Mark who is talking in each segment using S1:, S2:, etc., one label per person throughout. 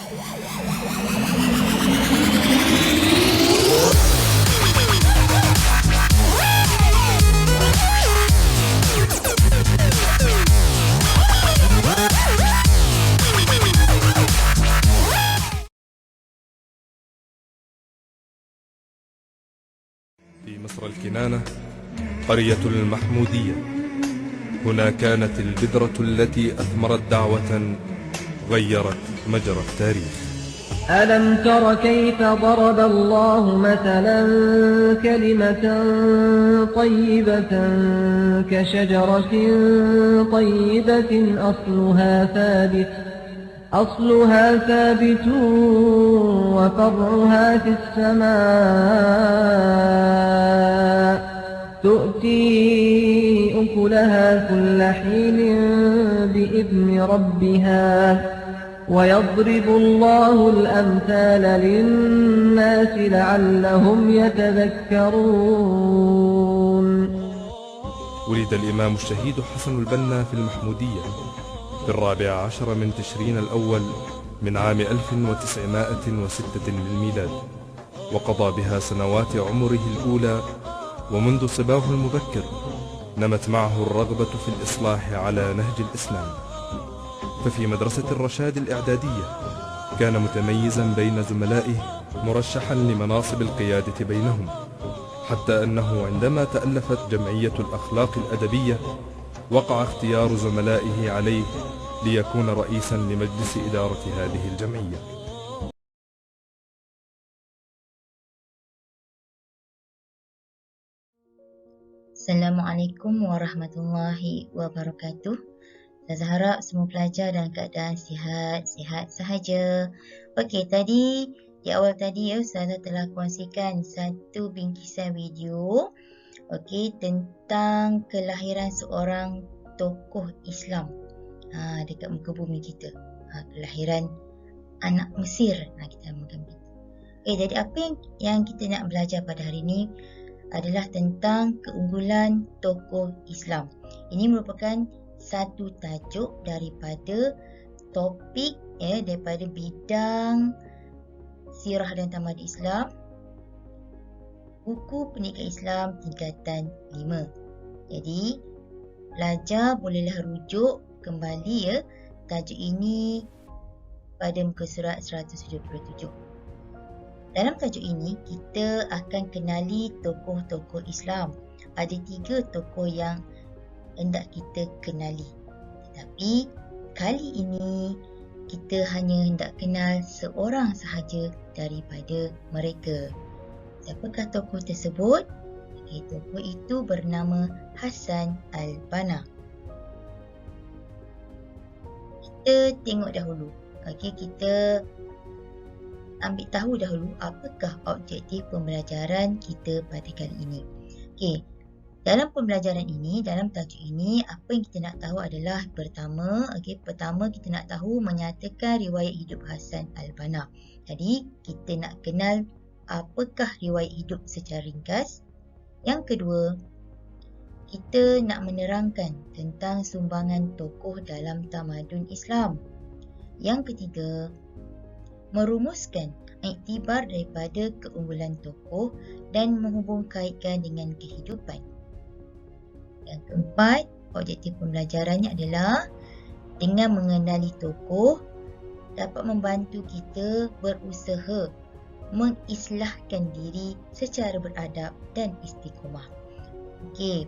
S1: في مصر الكنانة قرية المحمودية، هنا كانت البذرة التي أثمرت دعوة غيرت مجرى التاريخ.
S2: ألم تر كيف ضرب الله مثلا كلمة طيبة كشجرة طيبة أصلها ثابت وفرعها في السماء تؤتي أكلها كل حين بإذن ربها ويضرب الله الأمثال للناس لعلهم يتذكرون.
S1: ولد الإمام الشهيد حسن البنا في المحمودية في 14 من تشرين الأول من عام 1906 للميلاد، وقضى بها سنوات عمره الأولى، ومنذ صباه المبكر نمت معه الرغبة في الإصلاح على نهج الإسلام. ففي مدرسة الرشاد الإعدادية كان متميزا بين زملائه، مرشحا لمناصب القيادة بينهم، حتى أنه عندما تألفت جمعية الأخلاق الأدبية وقع اختيار زملائه عليه ليكون رئيسا لمجلس إدارة هذه الجمعية.
S3: Assalamualaikum warahmatullahi wabarakatuh. Saya harap semua pelajar dalam keadaan sihat sahaja. Okey, tadi di awal tadi saya telah kongsikan satu bingkisan video tentang kelahiran seorang tokoh Islam dekat muka bumi kita. Kelahiran anak Mesir, kita namakan begitu. Jadi apa yang kita nak belajar pada hari ini adalah tentang keunggulan tokoh Islam. Ini merupakan satu tajuk daripada topik daripada bidang Sirah dan Tamadun Islam, buku pendidikan Islam tingkatan 5. Jadi pelajar bolehlah rujuk kembali tajuk ini pada muka surat 177. Dalam tajuk ini kita akan kenali tokoh-tokoh Islam. Ada 3 tokoh yang hendak kita kenali. Tetapi kali ini kita hanya hendak kenal seorang sahaja daripada mereka. Siapakah tokoh tersebut? Tokoh itu bernama Hasan al-Banna. Kita tengok dahulu. Kita ambil tahu dahulu apakah objektif pembelajaran kita pada kali ini. Dalam pembelajaran ini, dalam tajuk ini, apa yang kita nak tahu adalah pertama kita nak tahu menyatakan riwayat hidup Hasan al-Banna. Jadi, kita nak kenal apakah riwayat hidup secara ringkas. Yang kedua, kita nak menerangkan tentang sumbangan tokoh dalam tamadun Islam. Yang ketiga, merumuskan iktibar daripada keunggulan tokoh dan menghubungkaitkan dengan kehidupan. Yang keempat, objektif pembelajarannya adalah dengan mengenali tokoh dapat membantu kita berusaha mengislahkan diri secara beradab dan istiqomah.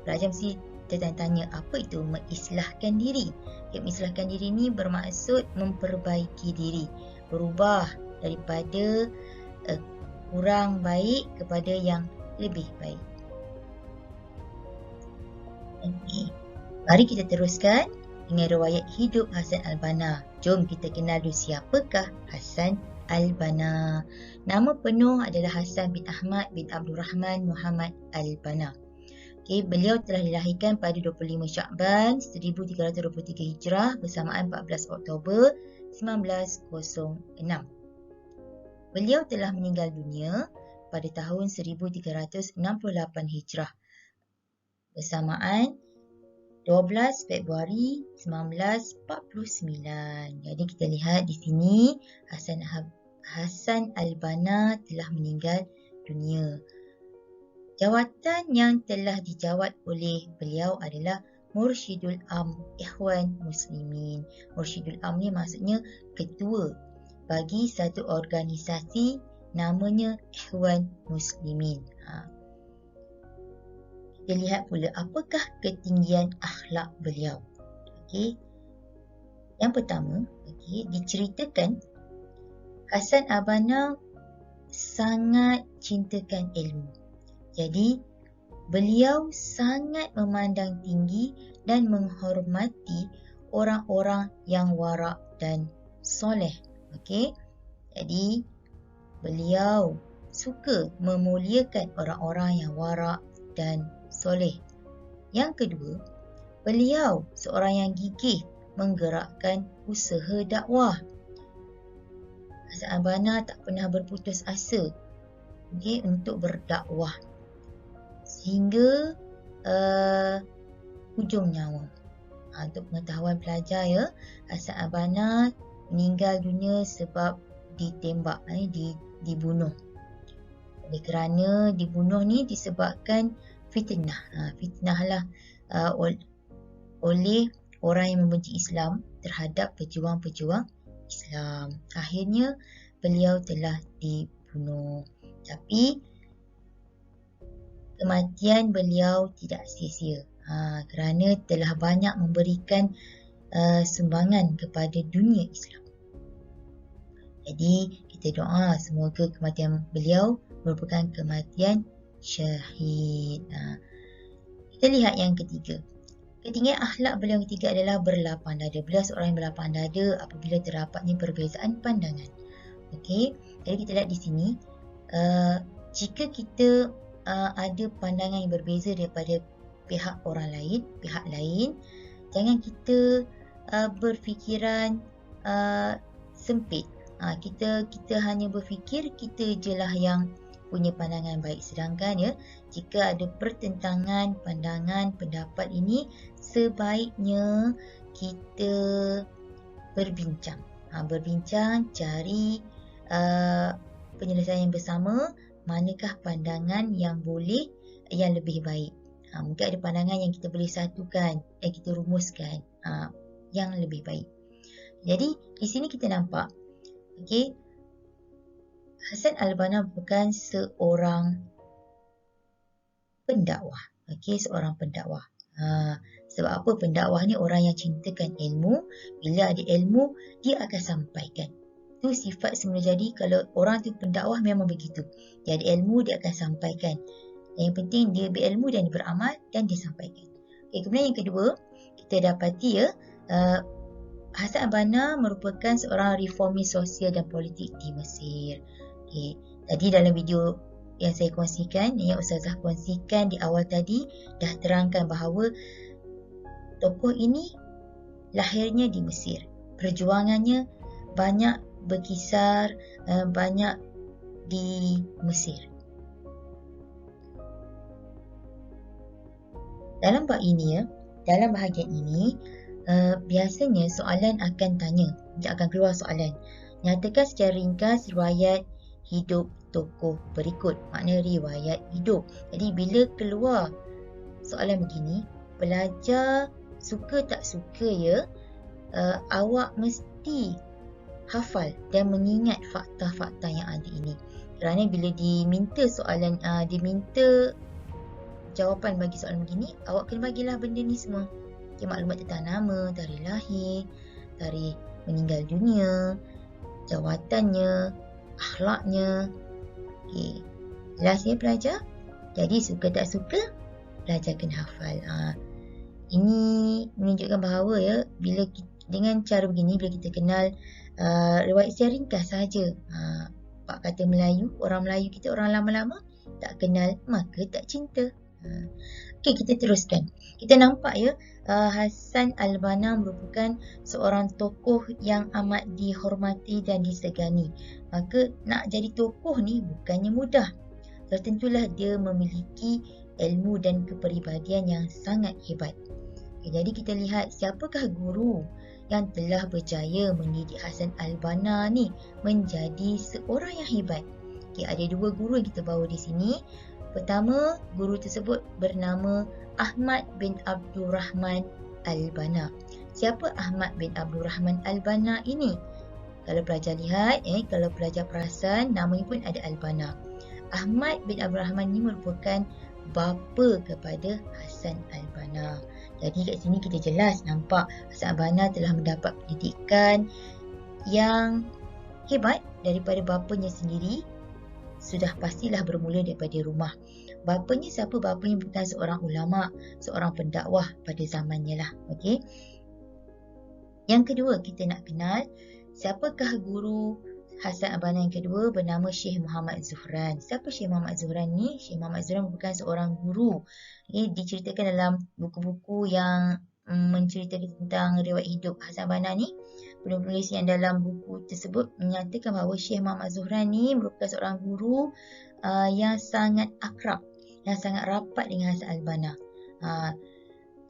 S3: Pelajar mesti tertanya apa itu mengislahkan diri. Mengislahkan diri ini bermaksud memperbaiki diri, berubah daripada kurang baik kepada yang lebih baik. Mari kita teruskan dengan riwayat hidup Hasan al-Banna. Jom kita kenal dulu siapakah Hasan al-Banna. Nama penuh adalah Hasan bin Ahmad bin Abdul Rahman Muhammad al-Banna. Beliau telah dilahirkan pada 25 Syakban 1323 Hijrah bersamaan 14 Oktober 1906. Beliau telah meninggal dunia pada tahun 1368 Hijrah bersamaan 12 Februari 1949. Jadi kita lihat di sini Hasan al-Banna telah meninggal dunia. Jawatan yang telah dijawat oleh beliau adalah Mursyidul Am Ikhwan Muslimin. Mursyidul Am ni maksudnya ketua bagi satu organisasi namanya Ikhwan Muslimin. Kita lihat pula apakah ketinggian akhlak beliau. Okey. Yang pertama, diceritakan Hasan al-Banna sangat cintakan ilmu. Jadi, beliau sangat memandang tinggi dan menghormati orang-orang yang warak dan soleh. Okey. Jadi, beliau suka memuliakan orang-orang yang warak dan soleh. Yang kedua, beliau seorang yang gigih menggerakkan usaha dakwah. Hasan al-Banna tak pernah berputus asa untuk berdakwah sehingga hujung nyawa. Untuk pengetahuan pelajar ya, Hasan al-Banna meninggal dunia sebab ditembak, dibunuh. Oleh kerana dibunuh ni disebabkan fitnah. Fitnah lah oleh orang yang membenci Islam terhadap pejuang-pejuang Islam. Akhirnya beliau telah dibunuh. Tapi kematian beliau tidak sia-sia kerana telah banyak memberikan sumbangan kepada dunia Islam. Jadi kita doa semoga kematian beliau merupakan kematian syahid. Kita lihat yang ketiga. Ketinggian akhlak beliau yang ketiga adalah berlapang dada. Beliau seorang yang berlapang dada apabila terdapatnya perbezaan pandangan. Okey, jadi kita lihat di sini, jika kita ada pandangan yang berbeza daripada pihak orang lain, pihak lain, jangan kita berfikiran sempit. Kita hanya berfikir kita je lah yang punya pandangan baik. Sedangkan ya, jika ada pertentangan pandangan pendapat ini, sebaiknya kita berbincang. Berbincang, cari penyelesaian bersama, manakah pandangan yang lebih baik. Mungkin ada pandangan yang kita boleh satukan, yang kita rumuskan yang lebih baik. Jadi di sini kita nampak, okey, Hasan al-Banna bukan seorang pendakwah. Okey, seorang pendakwah. Sebab apa? Pendakwah ni orang yang cintakan ilmu. Bila ada ilmu, dia akan sampaikan. Itu sifat semula jadi. Kalau orang tu pendakwah memang begitu. Dia ada ilmu, dia akan sampaikan. Yang penting dia berilmu dan dia beramal dan dia sampaikan. Okay, kemudian yang kedua, kita dapati ya, Hasan al-Banna merupakan seorang reformis sosial dan politik di Mesir. Okay. Tadi dalam video yang saya kongsikan, yang Ustazah kongsikan di awal tadi, dah terangkan bahawa tokoh ini lahirnya di Mesir. Perjuangannya banyak berkisar, banyak di Mesir. Dalam bab ini ya, dalam bahagian ini, biasanya soalan akan tanya, akan keluar soalan. Nyatakan secara ringkas riwayat hidup tokoh berikut. Makna riwayat hidup. Jadi bila keluar soalan begini, pelajar suka tak suka ya, awak mesti hafal dan mengingat fakta-fakta yang ada ini. Kerana bila diminta soalan, diminta jawapan bagi soalan begini, awak kena bagilah benda ni semua. Okay, maklumat tentang nama, tarikh lahir, tarikh meninggal dunia, jawatannya, akhlaknya. Okay. Jelas ya pelajar? Jadi suka tak suka, pelajar kena hafal. Ini menunjukkan bahawa ya, bila dengan cara begini, bila kita kenal riwayat secara ringkas saja, pak kata Melayu, orang Melayu kita orang lama-lama tak kenal, maka tak cinta. Okey, kita teruskan. Kita nampak ya, Hasan al-Banna merupakan seorang tokoh yang amat dihormati dan disegani. Maka nak jadi tokoh ni bukannya mudah. Tertentulah dia memiliki ilmu dan kepribadian yang sangat hebat. Jadi kita lihat siapakah guru yang telah berjaya mendidik Hasan al-Banna ni menjadi seorang yang hebat. Ada 2 guru yang kita bawa di sini. Pertama, guru tersebut bernama Ahmad bin Abdul Rahman al-Banna. Siapa Ahmad bin Abdul Rahman al-Banna ini? Kalau pelajar lihat, kalau pelajar perasan, namanya pun ada al-Banna. Ahmad bin Abdul Rahman ini merupakan bapa kepada Hasan al-Banna. Jadi kat sini kita jelas nampak Hasan al-Banna telah mendapat pendidikan yang hebat daripada bapanya sendiri. Sudah pastilah bermula daripada rumah. Bapanya siapa? Bapanya bukan seorang ulama, seorang pendakwah pada zamannya lah. Okey. Yang kedua, kita nak kenal siapakah guru Hasan al-Banna yang kedua, bernama Syekh Muhammad Zuhran. Siapa Syekh Muhammad Zuhran ni? Syekh Muhammad Zuhran merupakan seorang guru. Ini diceritakan dalam buku-buku yang menceritakan tentang riwayat hidup Hasan al-Banna ni. Penulis yang dalam buku tersebut menyatakan bahawa Syekh Muhammad Zuhran ni merupakan seorang guru yang sangat akrab, yang sangat rapat dengan Hasan al-Banna.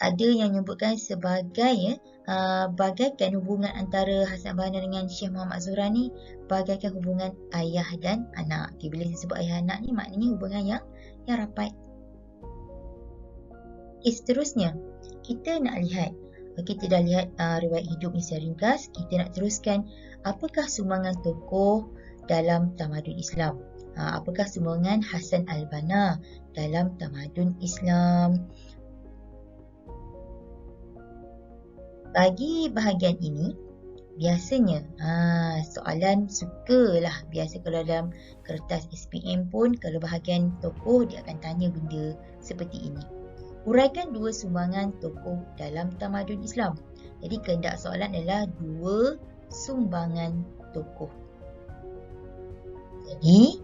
S3: Ada yang menyebutkan sebagai bagaikan hubungan antara Hasan al-Banna dengan Syekh Muhammad Zuhran ni bagaikan hubungan ayah dan anak. Bila disebut ayah anak ni maknanya hubungan yang rapat. Seterusnya kita nak lihat, kita dah lihat riwayat hidup ni secara ringkas. Kita nak teruskan apakah sumbangan tokoh dalam tamadun Islam. Apakah sumbangan Hasan al-Banna dalam tamadun Islam. Bagi bahagian ini, biasanya soalan sukalah. Biasa kalau dalam kertas SPM pun, kalau bahagian tokoh dia akan tanya benda seperti ini. Uraikan 2 sumbangan tokoh dalam tamadun Islam. Jadi kehendak soalan adalah 2 sumbangan tokoh. Jadi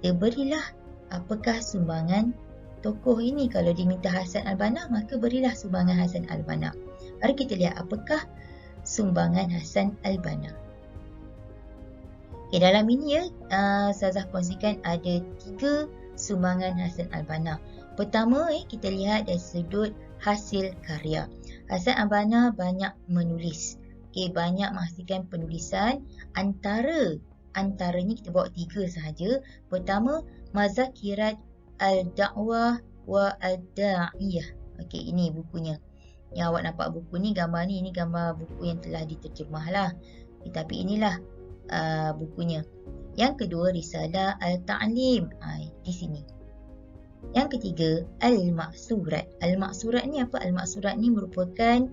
S3: kita berilah apakah sumbangan tokoh ini. Kalau diminta Hasan al-Banna, maka berilah sumbangan Hasan al-Banna. Mari kita lihat apakah sumbangan Hasan al-Banna. Dalam ini Ustazah kongsikan ada 3 sumbangan Hasan al-Banna. Pertama, kita lihat dari sudut hasil karya. Hasan al-Banna banyak menulis. Banyak menghasilkan penulisan. Antaranya kita bawa 3 sahaja. Pertama, Mazakirat al-Da'wah wa al-Da'iyah. Ini bukunya. Yang awak nampak buku ni, gambar ni, ini gambar buku yang telah diterjemah lah. Tapi inilah bukunya. Yang kedua, Risalah al-Ta'lim. Di sini. Yang ketiga, Al-Maksurat. Al-Maksurat ni apa? Al-Maksurat ni merupakan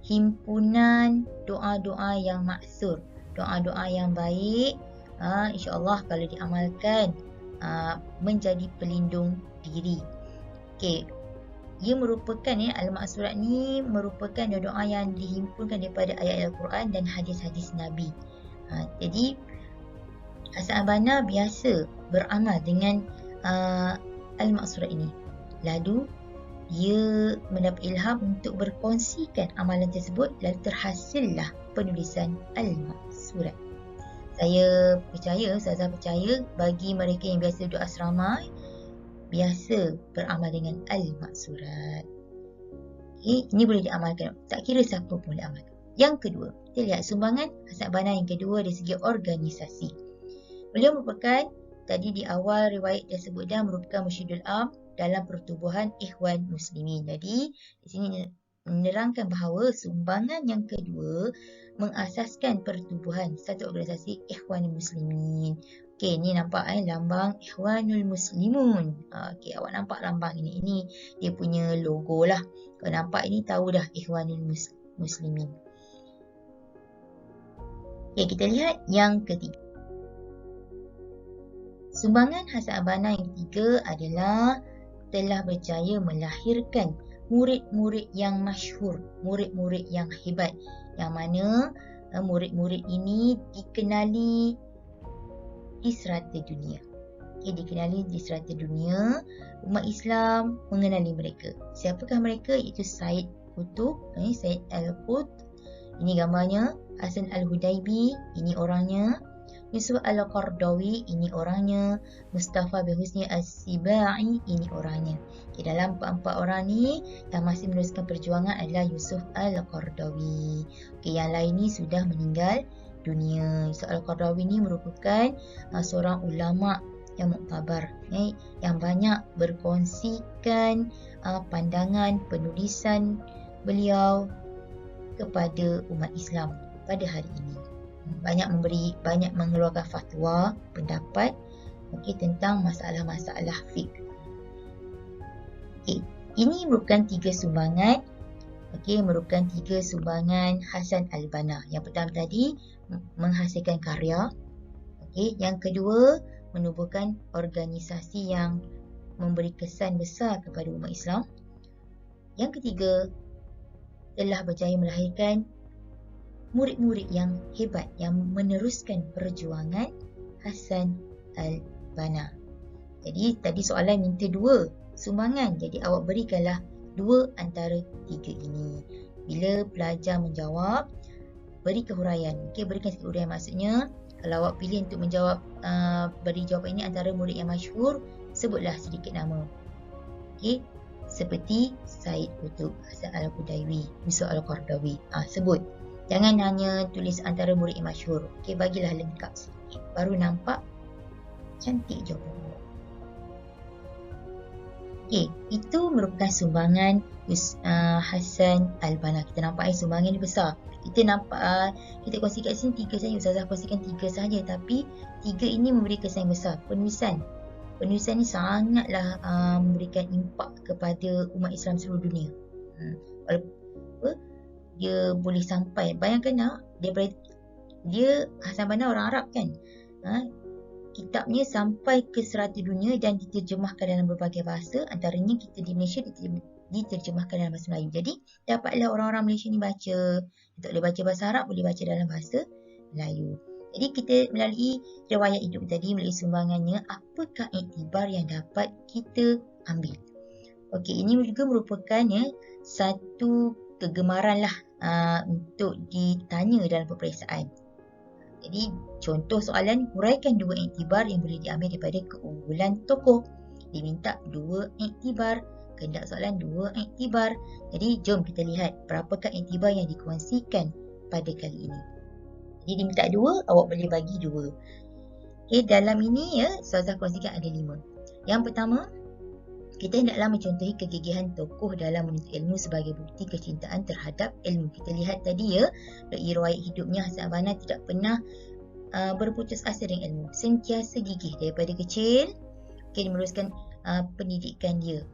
S3: himpunan doa-doa yang maksur. Doa-doa yang baik. InsyaAllah kalau diamalkan, menjadi pelindung diri. Ia merupakan, Al-Maksurat ni merupakan doa yang dihimpunkan daripada ayat Al-Quran dan hadis-hadis Nabi. Jadi, Hasan al-Banna biasa beramal dengan Al-Maksurat ini. Lalu dia mendapat ilham untuk berkongsikan amalan tersebut, lalu terhasillah penulisan Al-Maksurat. Saya percaya, Ustazah percaya bagi mereka yang biasa duduk asrama, biasa beramal dengan Al-Maksurat. Ini boleh diamalkan, tak kira siapa pun boleh amalkan. Yang kedua, kita lihat sumbangan Hasan al-Banna yang kedua dari segi organisasi. Beliau merupakan, tadi di awal riwayat dia sebut dah, merupakan Mursyidul Am dalam pertubuhan Ikhwan Muslimin. Jadi di sini menerangkan bahawa sumbangan yang kedua mengasaskan pertubuhan satu organisasi Ikhwan Muslimin. Ni nampak lambang Ikhwanul Muslimun. Awak nampak lambang ini. Ini dia punya logo lah. Kalau nampak ini tahu dah Ikhwanul Muslimin. Kita lihat yang ketiga. Sumbangan Hasan al-Banna yang ketiga adalah telah berjaya melahirkan murid-murid yang masyhur, murid-murid yang hebat, yang mana murid-murid ini dikenali di serata dunia. Dikenali di serata dunia, umat Islam mengenali mereka. Siapakah mereka? Iaitu Said Qutb, Said Al-Qutb. Ini gambarnya. Hasan Al-Hudaibi, ini orangnya. Yusuf Al-Qaradawi, ini orangnya. Mustafa bin Husni As-Sibai, ini orangnya. Dalam 4 orang ni yang masih meneruskan perjuangan adalah Yusuf Al-Qaradawi. Yang lain ni sudah meninggal dunia. Yusuf Al-Qaradawi ni merupakan seorang ulama yang muktabar, yang banyak berkongsikan pandangan penulisan beliau kepada umat Islam pada hari ini. Banyak mengeluarkan fatwa, pendapat tentang masalah-masalah fiqh. Ini merupakan 3 sumbangan. Merupakan 3 sumbangan Hasan Al-Banna. Yang pertama tadi menghasilkan karya. Yang kedua, menubuhkan organisasi yang memberi kesan besar kepada umat Islam. Yang ketiga, telah berjaya melahirkan murid-murid yang hebat yang meneruskan perjuangan Hasan Al-Banna. Jadi tadi soalan minta 2 sumbangan. Jadi awak berikanlah 2 antara 3 ini. Bila pelajar menjawab, beri kehuraian. Berikan sikit huraian, maksudnya kalau awak pilih untuk menjawab beri jawapan ini antara murid yang masyhur, sebutlah sedikit nama. Seperti Said Qutb, Hasan Al-Qudaiwi, Yusuf Al-Qaradawi. Sebut. Jangan hanya tulis antara murid yang masyhur. Bagilah lengkap sedikit. Baru nampak cantik jawapan awak. Itu merupakan sumbangan Hasan Al-Banna. Kita nampak sumbangan ni besar. Kita nampak, kita kongsikan kat sini 3 saja. Ustazah kongsikan 3 saja. Tapi 3 ini memberi kesan besar. Penulisan ni sangatlah memberikan impak kepada umat Islam seluruh dunia. Dia boleh sampai, bayangkan dia Hasan Banna orang Arab kan. Kitabnya sampai ke serata dunia dan diterjemahkan dalam berbagai bahasa. Antaranya kita di Malaysia diterjemahkan dalam bahasa Melayu. Jadi dapatlah orang-orang Malaysia ni baca. Kita boleh baca bahasa Arab, boleh baca dalam bahasa Melayu. Jadi kita melalui riwayat hidup tadi, melalui sumbangannya, apakah iktibar yang dapat kita ambil? Ini juga merupakan satu kegemaran lah untuk ditanya dalam peperiksaan. Jadi contoh soalan, huraikan 2 iktibar yang boleh diambil daripada keunggulan tokoh. Diminta 2 iktibar. Kehendak soalan 2 iktibar. Jadi jom kita lihat berapakah iktibar yang dikongsikan pada kali ini. Jadi diminta 2, awak boleh bagi 2. Dalam ini Ustazah kongsikan ada 5. Yang pertama, kita hendaklah mencontohi kegigihan tokoh dalam menuntut ilmu sebagai bukti kecintaan terhadap ilmu. Kita lihat tadi dari riwayat hidupnya, Hasan Al-Banna tidak pernah berputus asa dengan ilmu. Sentiasa gigih daripada kecil. Meneruskan pendidikan dia.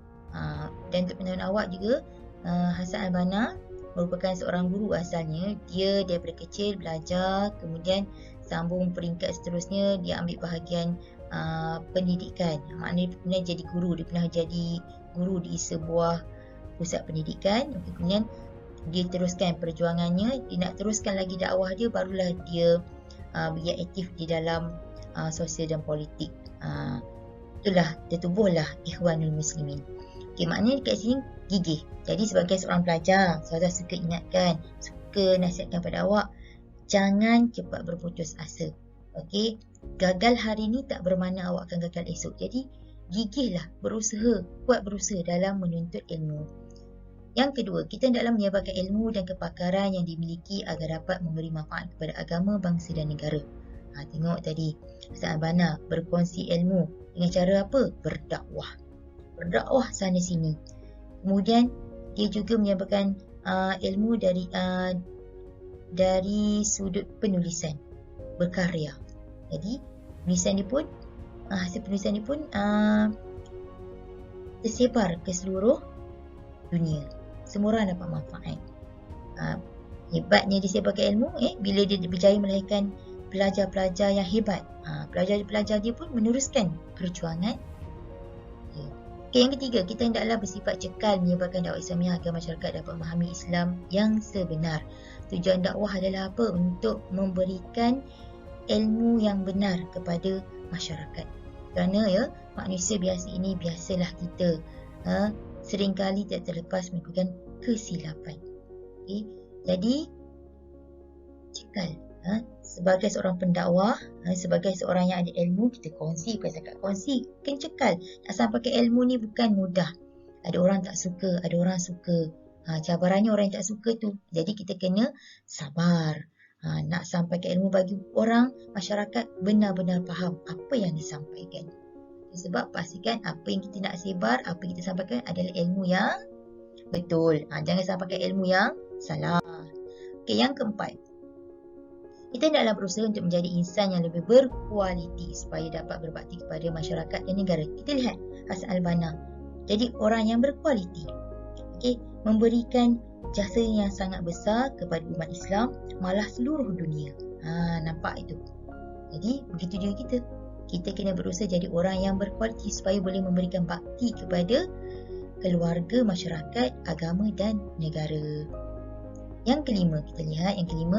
S3: Dan untuk pengetahuan awak juga, Hasan Al-Banna merupakan seorang guru asalnya. Dia daripada kecil belajar, kemudian sambung peringkat seterusnya, dia ambil bahagian pendidikan. Maknanya dia pernah jadi guru. Dia pernah jadi guru di sebuah pusat pendidikan. Kemudian dia teruskan perjuangannya. Dia nak teruskan lagi dakwah dia, barulah dia bergiat aktif di dalam sosial dan politik. Itulah, tertubuhlah Ikhwanul Muslimin. Maknanya dekat sini gigih. Jadi sebagai seorang pelajar, saya suka ingatkan, suka nasihatkan pada awak, jangan cepat berputus asa. Gagal hari ni tak bermakna awak akan gagal esok. Jadi gigihlah, berusaha, kuat berusaha dalam menuntut ilmu. Yang kedua, kita hendaklah menyebarkan ilmu dan kepakaran yang dimiliki agar dapat memberi manfaat kepada agama, bangsa dan negara. Tengok tadi, Hasan Al-Banna berkongsi ilmu dengan cara apa? Berdakwah sana sini. Kemudian dia juga menyebarkan ilmu dari sudut penulisan, berkarya. Jadi penulisan ni pun, hasil penulisan ni pun tersebar ke seluruh dunia. Semua orang dapat manfaat. Hebatnya disebarkan ilmu, bila dia berjaya melahirkan pelajar-pelajar yang hebat. Pelajar-pelajar dia pun meneruskan perjuangan. Yang ketiga, kita hendaklah bersifat cekal menyebarkan dakwah Islamiah agar masyarakat dapat memahami Islam yang sebenar. Tujuan dakwah adalah apa? Untuk memberikan ilmu yang benar kepada masyarakat. Kerana manusia biasa ini, biasalah kita seringkali tidak terlepas melakukan kesilapan. Jadi cekal, sebagai seorang pendakwah, sebagai seorang yang ada ilmu, kita kongsi, cakap kongsi, cekal. Nak sampaikan ilmu ni bukan mudah. Ada orang tak suka, ada orang suka. Cabarannya orang yang tak suka tu. Jadi kita kena sabar. Nak sampaikan ilmu bagi orang, masyarakat benar-benar faham apa yang disampaikan. Sebab pastikan apa yang kita nak sebar, apa yang kita sampaikan adalah ilmu yang betul. Jangan sampaikan ilmu yang salah. Okey, yang keempat. Kita hendaklah berusaha untuk menjadi insan yang lebih berkualiti supaya dapat berbakti kepada masyarakat dan negara. Kita lihat Hasan al-Banna. Jadi orang yang berkualiti. Okey, memberikan jasa yang sangat besar kepada umat Islam, malah seluruh dunia. Nampak itu. Jadi begitu juga kita. Kita kena berusaha jadi orang yang berkualiti supaya boleh memberikan bakti kepada keluarga, masyarakat, agama dan negara. Yang kelima,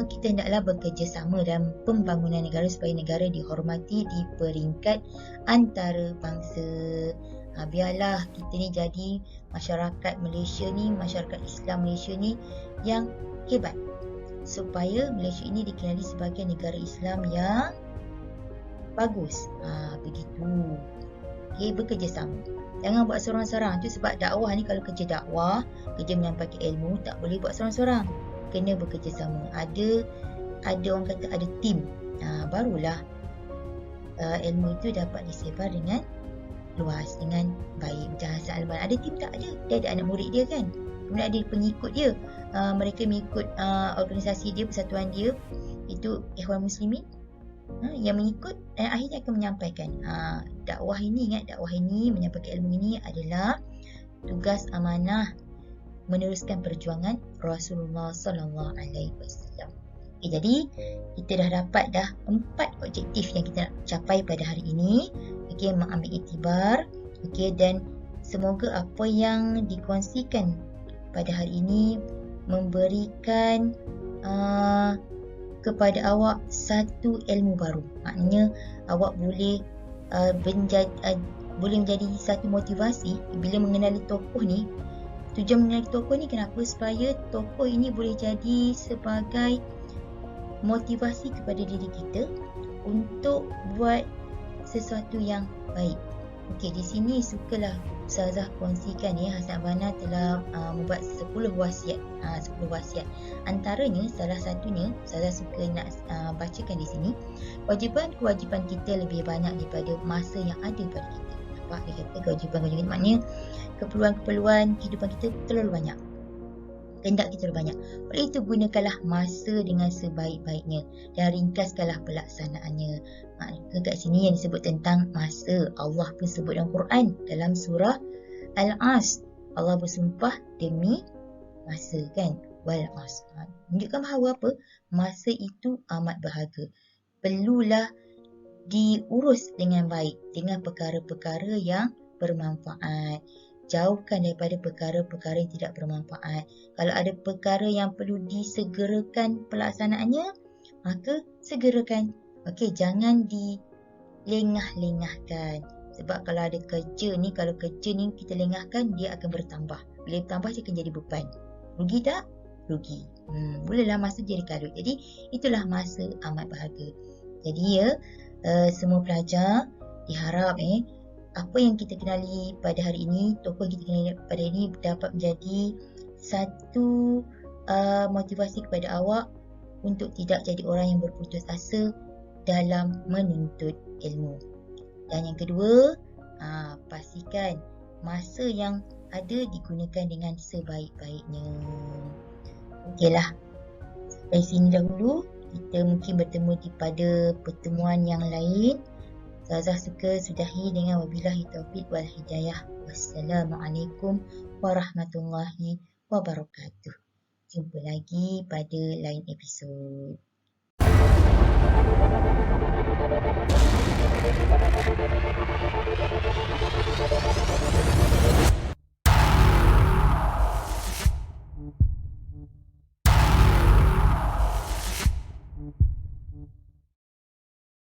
S3: kita hendaklah bekerjasama dalam pembangunan negara supaya negara dihormati di peringkat antarabangsa. Biarlah kita ni jadi masyarakat Malaysia ni, masyarakat Islam Malaysia ni yang hebat. Supaya Malaysia ini dikenali sebagai negara Islam yang bagus. Begitu. Okay, bekerjasama. Jangan buat seorang-seorang. Tu sebab dakwah ni, kalau kerja dakwah, kerja menyampaikan ilmu, tak boleh buat seorang-seorang. Kena bekerjasama. Ada orang kata ada tim. Barulah ilmu itu dapat disebar dengan luas, dengan baik. Macam Hasan al-Banna, ada tim tak? Ada. Dia ada anak murid dia kan. Kemudian ada pengikut dia. Mereka mengikut organisasi dia, persatuan dia. Itu Ikhwan Muslimin. Yang mengikut dan akhirnya akan menyampaikan. Dakwah ini, ingat, dakwah ini, menyampaikan ilmu ini adalah tugas amanah meneruskan perjuangan Rasulullah sallallahu alaihi wasallam. Jadi kita dah dapat 4 objektif yang kita nak capai pada hari ini. Mengambil iktibar. Dan semoga apa yang dikongsikan pada hari ini memberikan kepada awak satu ilmu baru. Maknanya awak boleh menjadi satu motivasi bila mengenali tokoh ni. Tujuan mengenali tokoh ni kenapa? Supaya tokoh ini boleh jadi sebagai motivasi kepada diri kita untuk buat sesuatu yang baik. Okey, di sini sukalah Ustazah kongsikan Hasan al-Banna telah membuat 10 wasiat. 10 wasiat. Antaranya, salah satunya Ustazah suka nak bacakan di sini. Kewajipan kita lebih banyak daripada masa yang ada pada kita. Nampak dia kata kewajipan maknanya keperluan kehidupan kita terlalu banyak. Kehendak kita terlalu banyak. Oleh itu gunakanlah masa dengan sebaik-baiknya dan ringkaskanlah pelaksanaannya. Kat sini yang disebut tentang masa, Allah pun sebut dalam Quran dalam surah Al-Asr. Allah bersumpah demi masa kan. Wal-Asr. Menunjukkan bahawa apa? Masa itu amat berharga. Perlulah diurus dengan baik dengan perkara-perkara yang bermanfaat. Jauhkan daripada perkara-perkara yang tidak bermanfaat. Kalau ada perkara yang perlu disegerakan pelaksanaannya, maka segerakan. Okey, jangan dilengah-lengahkan. Sebab kalau ada kerja ni, kita lengahkan, dia akan bertambah. Bila bertambah, dia akan jadi beban. Rugi tak? Rugi. Bolehlah masa jadi kalut. Jadi, itulah masa amat berharga. Jadi semua pelajar diharap apa yang kita kenali pada hari ini, tokoh yang kita kenali pada hari ini dapat menjadi satu motivasi kepada awak untuk tidak jadi orang yang berputus asa dalam menuntut ilmu. Dan yang kedua, pastikan masa yang ada digunakan dengan sebaik-baiknya. Okeylah, dari sini dahulu. Kita mungkin bertemu pada pertemuan yang lain. Ustazah suka sudahi dengan wabillahi taufiq wal hidayah. Wassalamualaikum warahmatullahi wabarakatuh. Jumpa lagi pada lain episod.